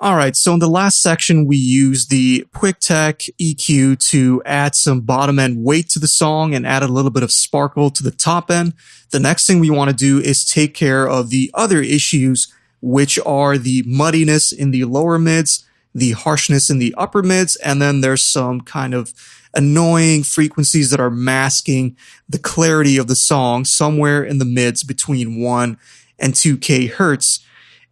All right, so in the last section, we used the QuickTech EQ to add some bottom end weight to the song and add a little bit of sparkle to the top end. The next thing we want to do is take care of the other issues, which are the muddiness in the lower mids, the harshness in the upper mids, and then there's some kind of annoying frequencies that are masking the clarity of the song somewhere in the mids between 1 and 2 kHz.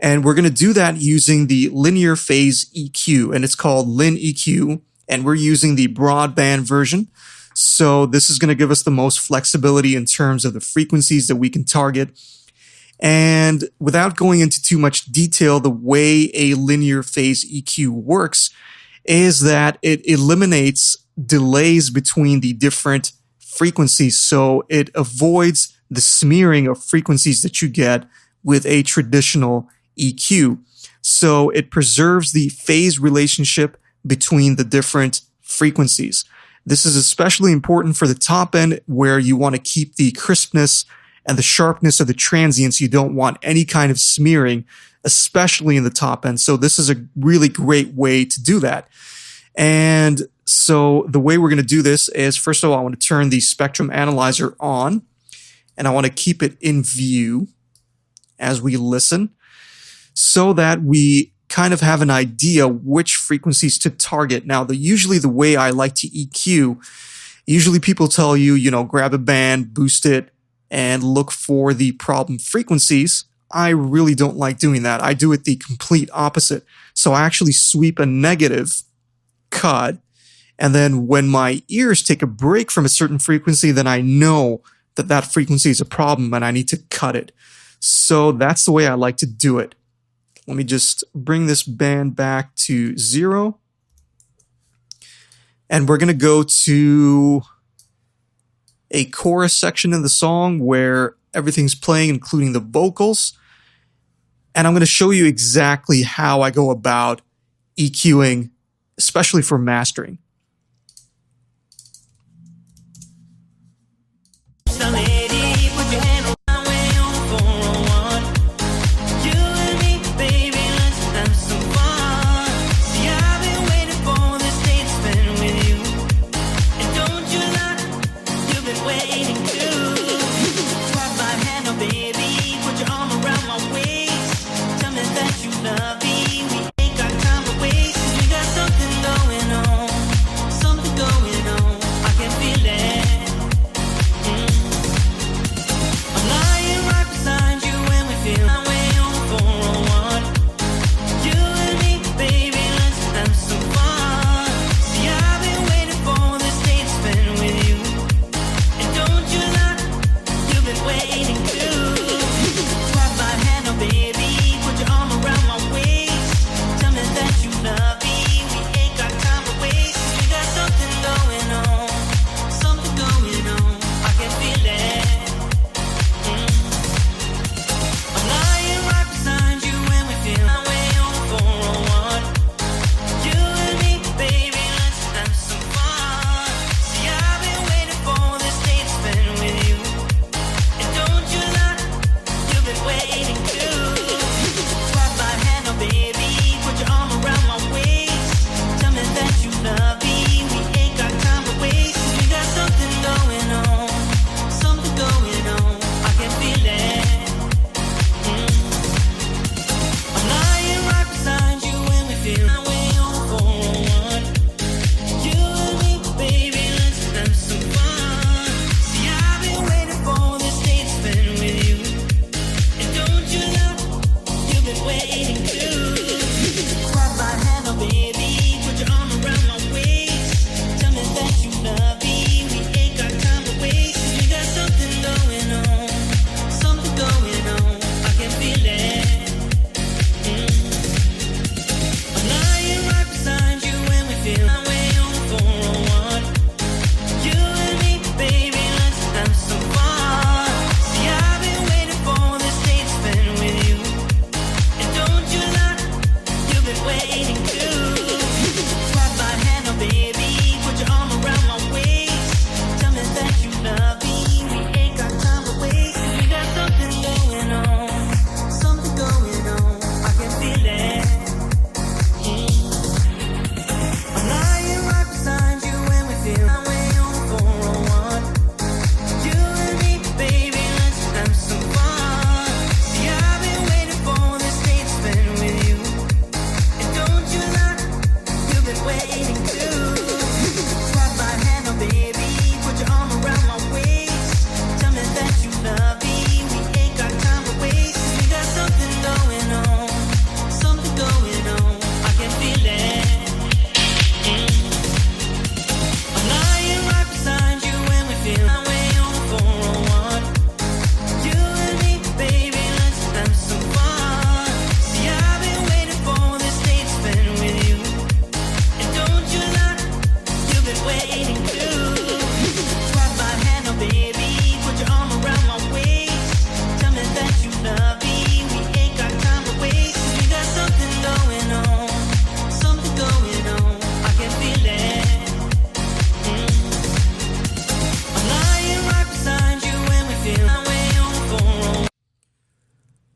And we're going to do that using the linear phase EQ, and it's called Lin EQ, and we're using the broadband version. So this is going to give us the most flexibility in terms of the frequencies that we can target. And without going into too much detail, the way a linear phase EQ works is that it eliminates delays between the different frequencies. So it avoids the smearing of frequencies that you get with a traditional EQ. So it preserves the phase relationship between the different frequencies. This is especially important for the top end where you want to keep the crispness and the sharpness of the transients. You don't want any kind of smearing, especially in the top end. So this is a really great way to do that. And so the way we're going to do this is, first of all, I want to turn the spectrum analyzer on, and I want to keep it in view as we listen, so that we kind of have an idea which frequencies to target. Now, usually the way I like to EQ, usually people tell you, grab a band, boost it, and look for the problem frequencies. I really don't like doing that. I do it the complete opposite. So I actually sweep a negative cut, and then when my ears take a break from a certain frequency, then I know that that frequency is a problem and I need to cut it. So that's the way I like to do it. Let me just bring this band back to 0. And we're going to go to a chorus section in the song where everything's playing, including the vocals. And I'm going to show you exactly how I go about EQing, especially for mastering.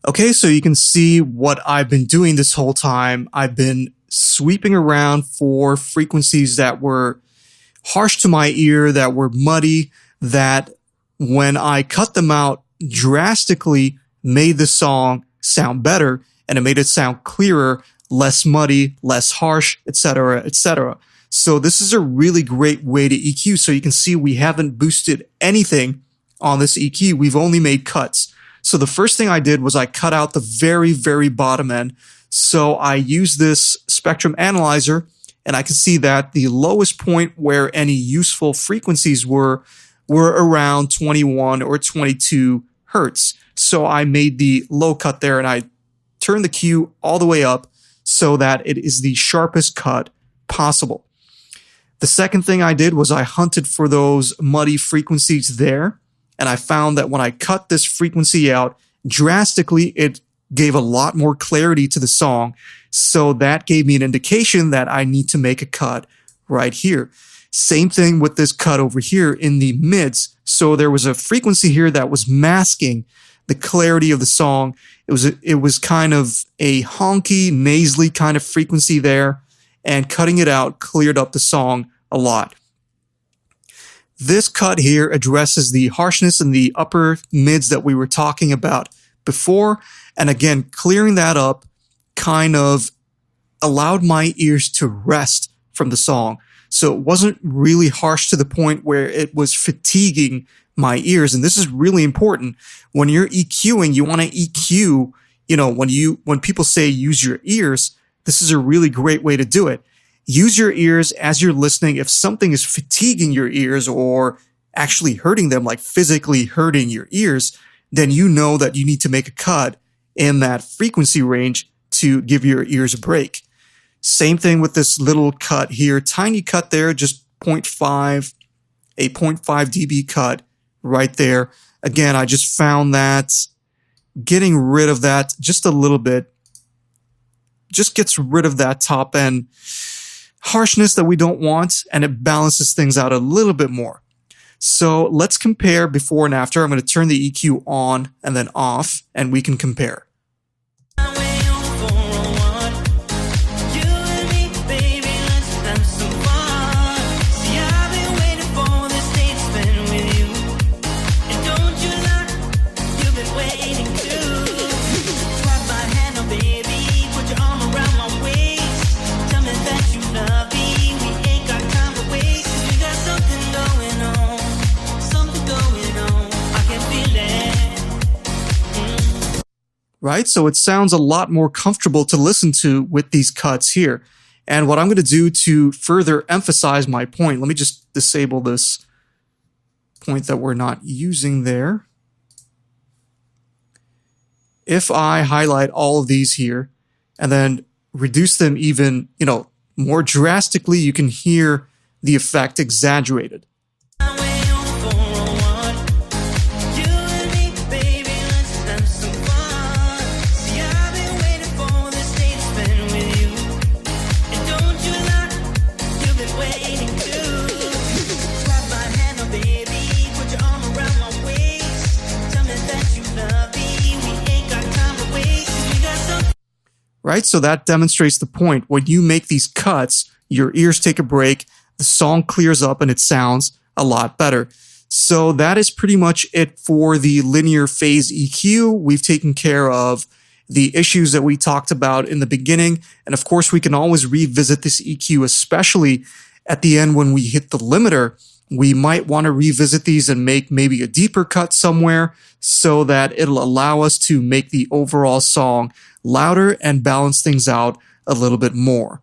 Okay, so you can see what I've been doing this whole time. I've been sweeping around for frequencies that were harsh to my ear, that were muddy, that when I cut them out drastically made the song sound better, and it made it sound clearer, less muddy, less harsh, etc., etc. So this is a really great way to EQ. So you can see we haven't boosted anything on this EQ. We've only made cuts. So the first thing I did was I cut out the very, very bottom end. So I used this spectrum analyzer, and I can see that the lowest point where any useful frequencies were around 21 or 22 hertz. So I made the low cut there, and I turned the Q all the way up so that it is the sharpest cut possible. The second thing I did was I hunted for those muddy frequencies there, and I found that when I cut this frequency out drastically, it gave a lot more clarity to the song. So that gave me an indication that I need to make a cut right here. Same thing with this cut over here in the mids. So there was a frequency here that was masking the clarity of the song. It was kind of a honky, nasally kind of frequency there, and cutting it out cleared up the song a lot. This cut here addresses the harshness in the upper mids that we were talking about before. And again, clearing that up kind of allowed my ears to rest from the song. So it wasn't really harsh to the point where it was fatiguing my ears. And this is really important. When you're EQing, you want to EQ, when people say use your ears, this is a really great way to do it. Use your ears as you're listening. If something is fatiguing your ears or actually hurting them, like physically hurting your ears, then you know that you need to make a cut in that frequency range to give your ears a break. Same thing with this little cut here. Tiny cut there, just 0.5, a 0.5 dB cut right there. Again, I just found that getting rid of that just a little bit just gets rid of that top end harshness that we don't want, and it balances things out a little bit more. So let's compare before and after. I'm going to turn the EQ on and then off, and we can compare. Right? So it sounds a lot more comfortable to listen to with these cuts here. And what I'm going to do to further emphasize my point, let me just disable this point that we're not using there. If I highlight all of these here and then reduce them even, more drastically, you can hear the effect exaggerated. Right? So that demonstrates the point. When you make these cuts, your ears take a break, the song clears up, and it sounds a lot better. So that is pretty much it for the linear phase EQ. We've taken care of the issues that we talked about in the beginning. And of course, we can always revisit this EQ, especially at the end when we hit the limiter. We might want to revisit these and make maybe a deeper cut somewhere so that it'll allow us to make the overall song louder and balance things out a little bit more.